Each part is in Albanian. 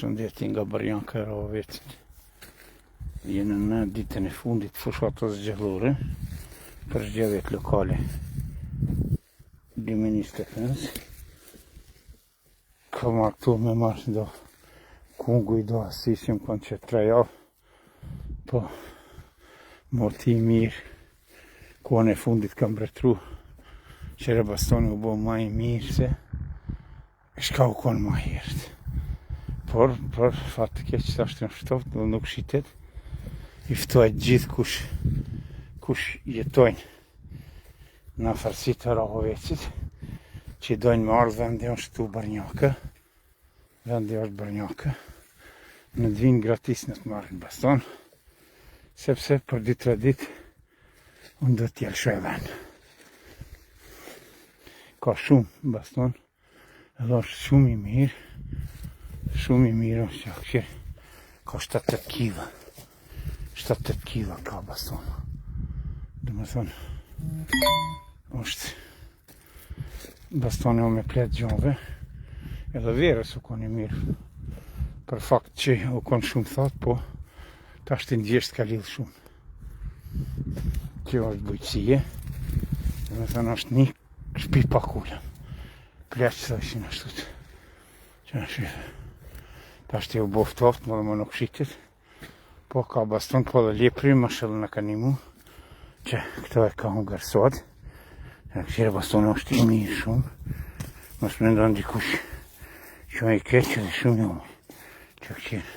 Përshëndetje nga Barjanka e Rovecit. Jene në ditën e fundit fushatës zgjedhore për zgjedhjet lokale 2025. Ka marrë këtu me marrë do kungu i do asisim kanë që 3 javë, po moti i mirë kohën e fundit kam mbretru që Rebastoni u bo ma i mirë se shka u konë ma herët. Por fatë keq që ashtë në shtoft, dhe nuk shitet, i ftojt gjithë kush jetojnë në afërsitë të Rahovecit, që i dojnë me ardhë vendi është tu Barnjaka, vendi është Barnjaka, në të vinë gratis në të marrë në baston, sepse për 2-3 ditë unë do t'jel shoj vend. Ka shumë baston, edhe është shumë i mirë është që këshirë, ka 7-8 kila. 7-8 kila ka baston. Dhe me thonë, është bastoni o me pletë gjove, edhe verës u konë i mirë. Për fakt që u konë shumë thatë, po ta është të ndjesht ka lidhë shumë. Kjo është bujqësie, dhe me thonë është një shpi pakullën. Pleqë të ishin ashtut. Që në shirë. Ta është u boftoft, më dhe më nuk shitit. Po ka baston, po dhe lepri, më shëllë në ka një mu. Që këto e ka unë gërsot. Që këshirë baston është i mirë shumë. Mos më ndonë dikush që i keqë dhe shumë një unë. Që këshirë.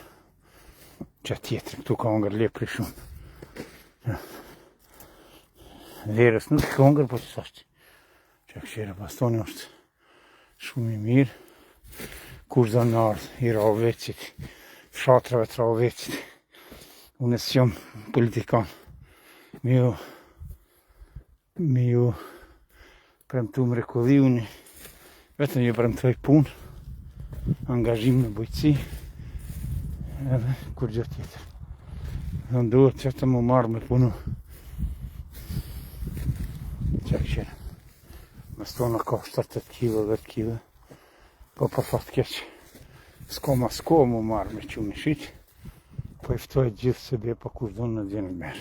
Që tjetër, këtu ka unë lepri shumë. Verës nuk ka unë po që sashtë. Që këshirë bastoni është shumë i mirë. Kush do në ardhë i Rovecit, fshatrave të Rovecit, unë së jam politikan, me ju premtu mrekulli, unë vetëm ju premtoj punë, angazhim në bujqësi, edhe kur gjë tjetër. Dhe në duhet që të më marrë me punu. Që këshirë. Bastona ka 7-8 kilo, 10 kilo. Po për fatë keqë, s'ko mu marrë me që me shqyqë, po i ftoj gjithë se be pa kush do në djenë merë.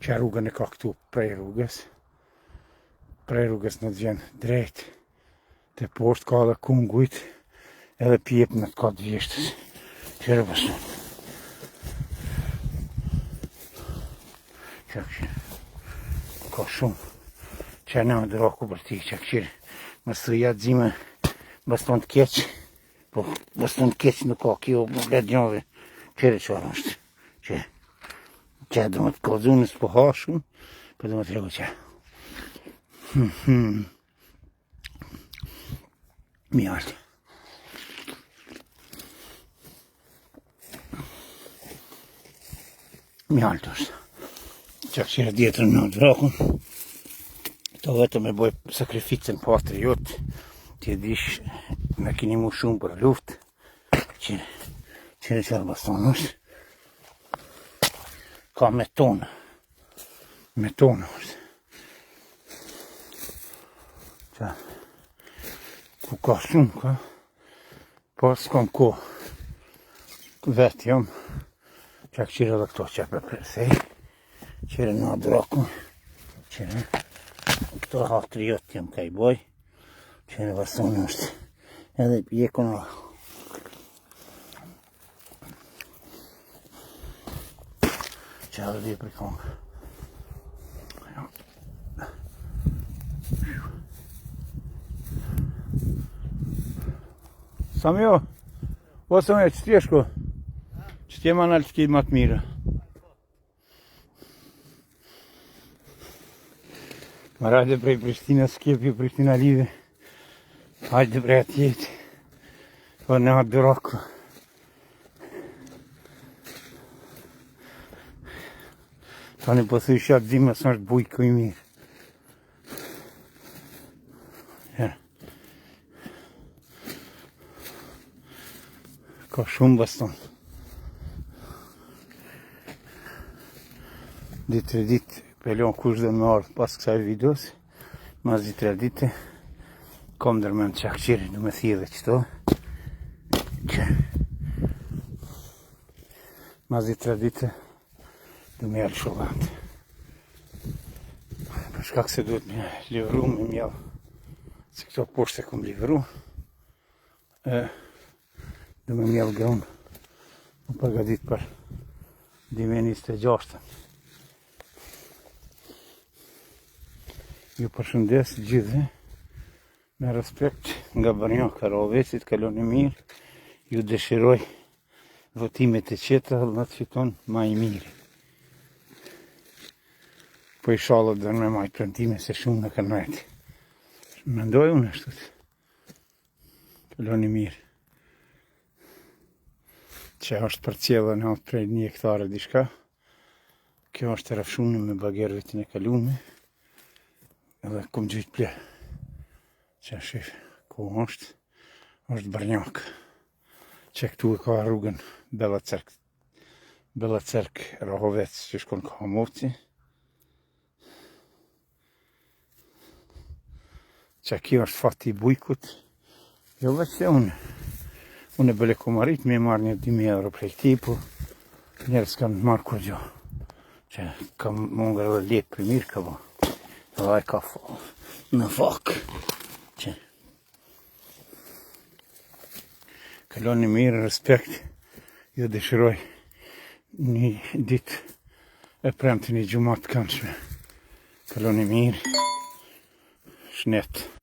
Që rrugën e ka këtu prej rrugës në djenë drejt, të poshtë ka dhe kungujt, edhe pjep në të ka të vjeshtës, që rëbësën. Që këshirë, ka shumë, që në më draku për ti, që këshirë, më sëja dzime, baston të keq, po baston të keq nuk ka kjo bletë gjove, qëre qarë është, që do më të kozunës po ha shumë, po do më të regu që. Mjallë. Mjallë të është. Që këshirë djetër në drakun, to vetëm e boj sakrificën patriotë, ti e dish me kini mu shumë për luft, qëre qërë baston është, ka me tonë është, që ku ka shumë ka, po s'kom ko, vetë jam, që qëre dhe këto që për presej, qëre në drakun, qëre, këto patriot jam ka i boj, që në baston është edhe pjekon që edhe dhe për kongë. Samjo, o Samjo, që t'je shko? Që t'je ma nalë të kidë matë mire? Ma rajde prej Prishtina, s'kjepi Prishtina Live. Hajde bre atjetë, po në atë dërako. Tani po thuj shatë zime së është bujko i mirë. Ka shumë baston. 2-3 ditë, pelon kush dhe me ardhë pas kësaj videos, mas 2-3 ditë, kom dërmen të qakqiri, du me thirë dhe qëto, që Mazi 3 dite du me jelë shullante. Për shkak se duhet me livru me mjell, se këto poshte kom livru, du me mjell gëun, më përgadit për 2026. Ju përshëndes gjithë me respekt nga Barnjaka Rovecit, kaloni mirë, ju dëshiroj votimet e qeta dhe të fiton ma i miri. Po i shalët dhe në majtë prëntime se shumë në kanë veti. Mendoj unë ashtu të. Kaloni mirë. Që është për cjellën e atë prej 1 hektare diçka. Kjo është të rafshune me bagerë vitin e kalume. Edhe kom gjytë ple. Që shif, ku është Barnjaka. Që këtu e ka rrugën Bella Cerk Rahovec që shkon ka Hamovci. Që kjo është fati i bujkut. Jo veç se unë. Unë e bële kom arrit me marrë një 2.000 euro prej këti, po njerës kanë marrë kur gjo. Që kam mungër dhe lepë për mirë ka bo. Dhe ka në fak. Që kaloni mirë, respekt. Ju dëshiroj një ditë e premte një gjumat të këndshme. Kaloni mirë. Shnet.